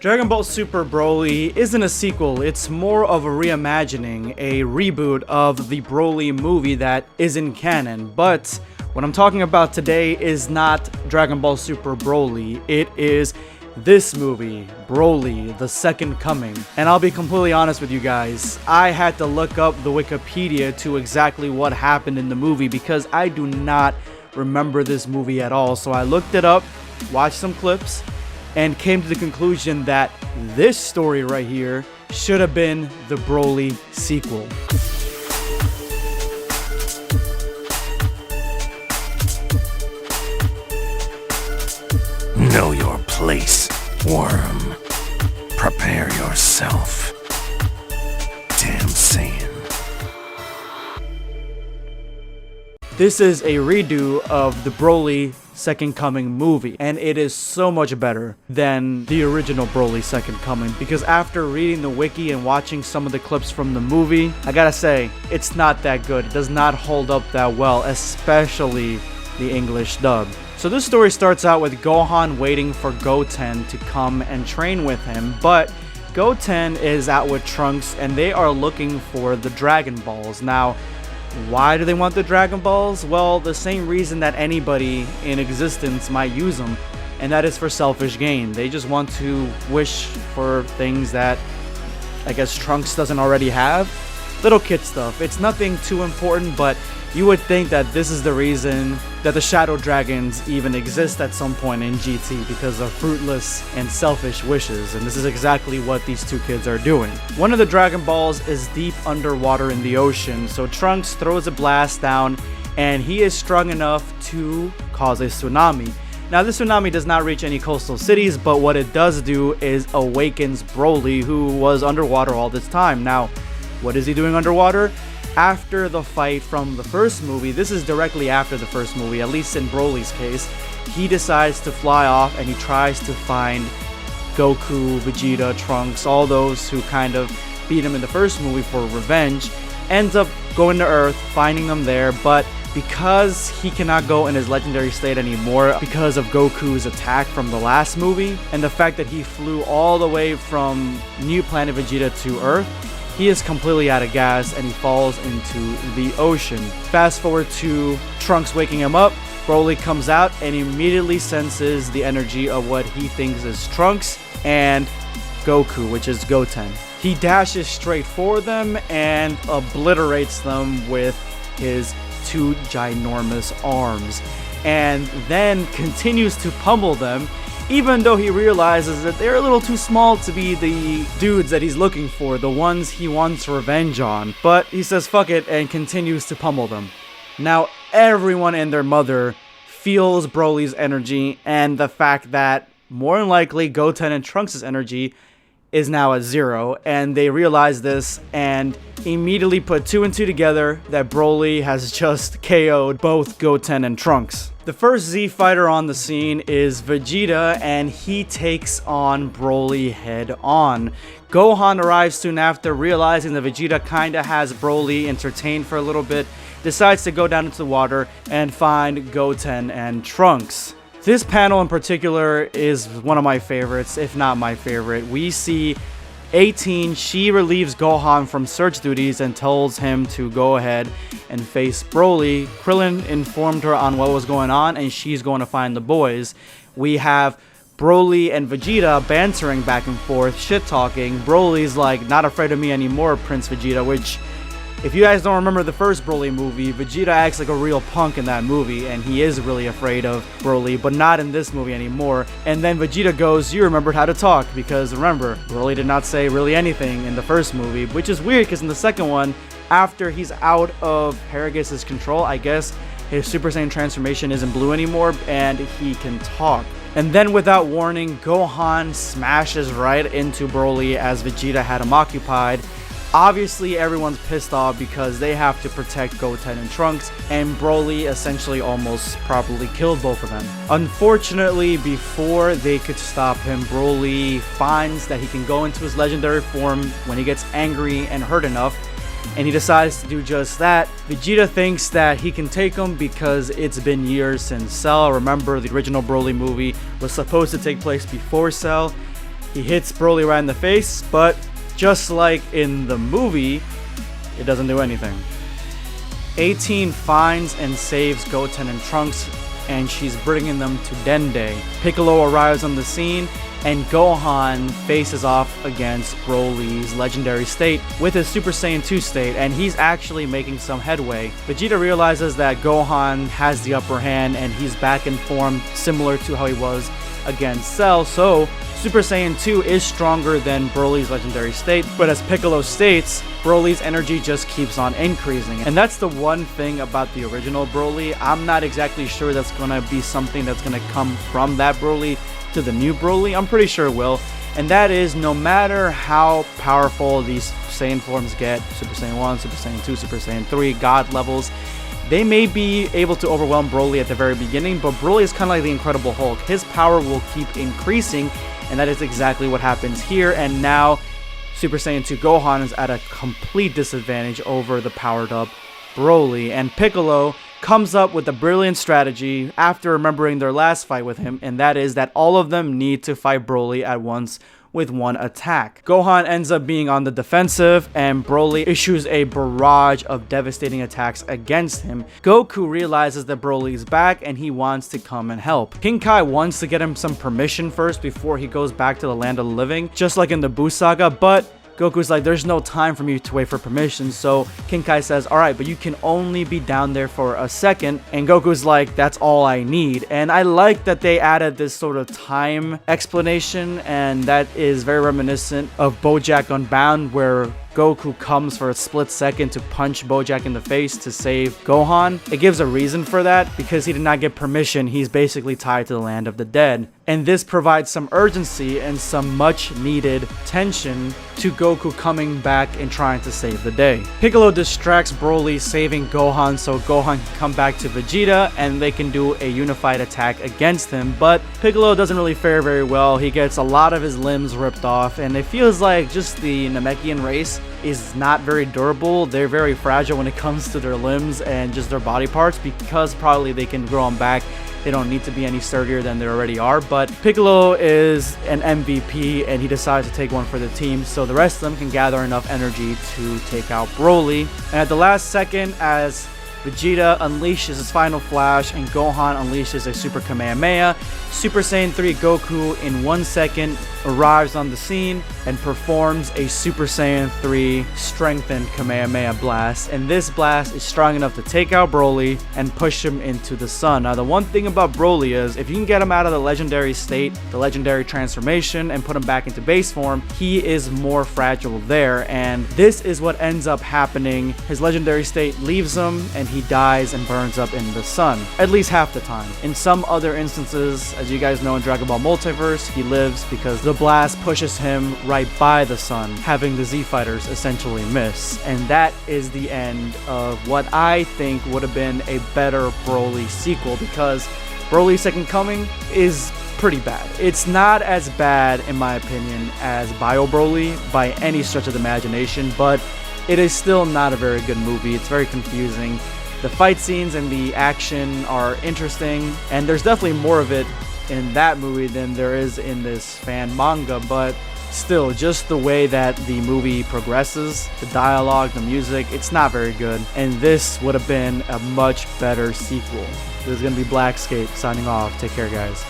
Dragon Ball Super Broly isn't a sequel, it's more of a reimagining, a reboot of the Broly movie that isn't canon. But what I'm talking about today is not Dragon Ball Super Broly, it is this movie, Broly, The Second Coming. And I'll be completely honest with you guys, I had to look up the Wikipedia to exactly what happened in the movie because I do not remember this movie at all. So I looked it up, watched some clips, and came to the conclusion that this story right here should have been the Broly sequel. Know your place, worm. Prepare yourself. Damn Saiyan. This is a redo of the Broly Second Coming movie, and it is so much better than the original Broly Second Coming, because after reading the wiki and watching some of the clips from the movie, I gotta say, it's not that good. It does not hold up that well, especially the English dub. So this story starts out with Gohan waiting for Goten to come and train with him, but Goten is out with Trunks and they are looking for the Dragon Balls. Now, why do they want the Dragon Balls? Well, the same reason that anybody in existence might use them, and that is for selfish gain. They just want to wish for things that I guess Trunks doesn't already have. Little kid stuff. It's nothing too important, but you would think that this is the reason that the Shadow Dragons even exist at some point in GT, because of fruitless and selfish wishes, and this is exactly what these two kids are doing. One of the Dragon Balls is deep underwater in the ocean, so Trunks throws a blast down and he is strong enough to cause a tsunami. Now this tsunami does not reach any coastal cities, but what it does do is awakens Broly, who was underwater all this time. Now, what is he doing underwater? After the fight from the first movie, this is directly after the first movie, at least in Broly's case, he decides to fly off and he tries to find Goku, Vegeta, Trunks, all those who kind of beat him in the first movie for revenge, ends up going to Earth, finding them there, but because he cannot go in his legendary state anymore because of Goku's attack from the last movie, and the fact that he flew all the way from New Planet Vegeta to Earth, he is completely out of gas and he falls into the ocean. Fast forward to Trunks waking him up. Broly comes out and immediately senses the energy of what he thinks is Trunks and Goku, which is Goten. He dashes straight for them and obliterates them with his two ginormous arms, and then continues to pummel them, even though he realizes that they're a little too small to be the dudes that he's looking for, the ones he wants revenge on. But he says fuck it and continues to pummel them. Now everyone and their mother feels Broly's energy and the fact that more than likely Goten and Trunks' energy is now at 0, and they realize this and immediately put 2 and 2 together that Broly has just KO'd both Goten and Trunks. The first Z fighter on the scene is Vegeta, and he takes on Broly head on. Gohan arrives soon after, realizing that Vegeta kinda has Broly entertained for a little bit, decides to go down into the water and find Goten and Trunks. This panel in particular is one of my favorites, if not my favorite. We see 18, she relieves Gohan from search duties and tells him to go ahead and face Broly. Krillin informed her on what was going on and she's going to find the boys. We have Broly and Vegeta bantering back and forth, shit-talking. Broly's like, not afraid of me anymore, Prince Vegeta, which, if you guys don't remember the first Broly movie, Vegeta acts like a real punk in that movie, and he is really afraid of Broly, but not in this movie anymore. And then Vegeta goes, you remembered how to talk, because remember, Broly did not say really anything in the first movie, which is weird, because in the second one, after he's out of Paragus' control, I guess his Super Saiyan transformation isn't blue anymore, and he can talk. And then without warning, Gohan smashes right into Broly as Vegeta had him occupied. Obviously, everyone's pissed off because they have to protect Goten and Trunks, and Broly essentially almost properly killed both of them. Unfortunately, before they could stop him, Broly finds that he can go into his legendary form when he gets angry and hurt enough, and he decides to do just that. Vegeta thinks that he can take him because it's been years since Cell. Remember, the original Broly movie was supposed to take place before Cell. He hits Broly right in the face, but just like in the movie, it doesn't do anything. 18 finds and saves Goten and Trunks, and she's bringing them to Dende. Piccolo arrives on the scene, and Gohan faces off against Broly's legendary state with his Super Saiyan 2 state, and he's actually making some headway. Vegeta realizes that Gohan has the upper hand, and he's back in form similar to how he was against Cell, so Super Saiyan 2 is stronger than Broly's legendary state, but as Piccolo states, Broly's energy just keeps on increasing. And that's the one thing about the original Broly. I'm not exactly sure that's gonna be something that's gonna come from that Broly to the new Broly. I'm pretty sure it will. And that is, no matter how powerful these Saiyan forms get, Super Saiyan 1, Super Saiyan 2, Super Saiyan 3, God levels, they may be able to overwhelm Broly at the very beginning, but Broly is kind of like the Incredible Hulk. His power will keep increasing, and that is exactly what happens here. And now Super Saiyan 2 Gohan is at a complete disadvantage over the powered up Broly, and Piccolo comes up with a brilliant strategy after remembering their last fight with him, and that is that all of them need to fight Broly at once with one attack. Gohan ends up being on the defensive, and Broly issues a barrage of devastating attacks against him. Goku realizes that Broly is back, and he wants to come and help. King Kai wants to get him some permission first before he goes back to the land of the living, just like in the Buu saga, but Goku's like, there's no time for me to wait for permission, so King Kai says, alright, but you can only be down there for a second, and Goku's like, that's all I need. And I like that they added this sort of time explanation, and that is very reminiscent of BoJack Unbound, where Goku comes for a split second to punch BoJack in the face to save Gohan. It gives a reason for that, because he did not get permission. He's basically tied to the land of the dead. And this provides some urgency and some much needed tension to Goku coming back and trying to save the day. Piccolo distracts Broly, saving Gohan so Gohan can come back to Vegeta and they can do a unified attack against him, but Piccolo doesn't really fare very well. He gets a lot of his limbs ripped off, and it feels like just the Namekian race is not very durable. They're very fragile when it comes to their limbs and just their body parts, because probably they can grow them back. They don't need to be any sturdier than they already are, but Piccolo is an MVP and he decides to take one for the team so the rest of them can gather enough energy to take out Broly. And at the last second, as Vegeta unleashes his final flash and Gohan unleashes a Super Kamehameha, Super Saiyan 3 Goku in 1 second arrives on the scene and performs a Super Saiyan 3 strengthened Kamehameha blast, and this blast is strong enough to take out Broly and push him into the sun. Now the one thing about Broly is, if you can get him out of the legendary state, the legendary transformation, and put him back into base form, he is more fragile there, and this is what ends up happening. His legendary state leaves him and he dies and burns up in the sun, at least half the time. In some other instances, as you guys know in Dragon Ball Multiverse, he lives because the blast pushes him right by the sun, having the Z Fighters essentially miss. And that is the end of what I think would have been a better Broly sequel, because Broly Second Coming is pretty bad. It's not as bad, in my opinion, as Bio Broly by any stretch of the imagination, but it is still not a very good movie. It's very confusing. The fight scenes and the action are interesting, and there's definitely more of it in that movie than there is in this fan manga, but still, just the way that the movie progresses, the dialogue, the music, it's not very good, and this would have been a much better sequel. This is going to be BlackScape signing off. Take care, guys.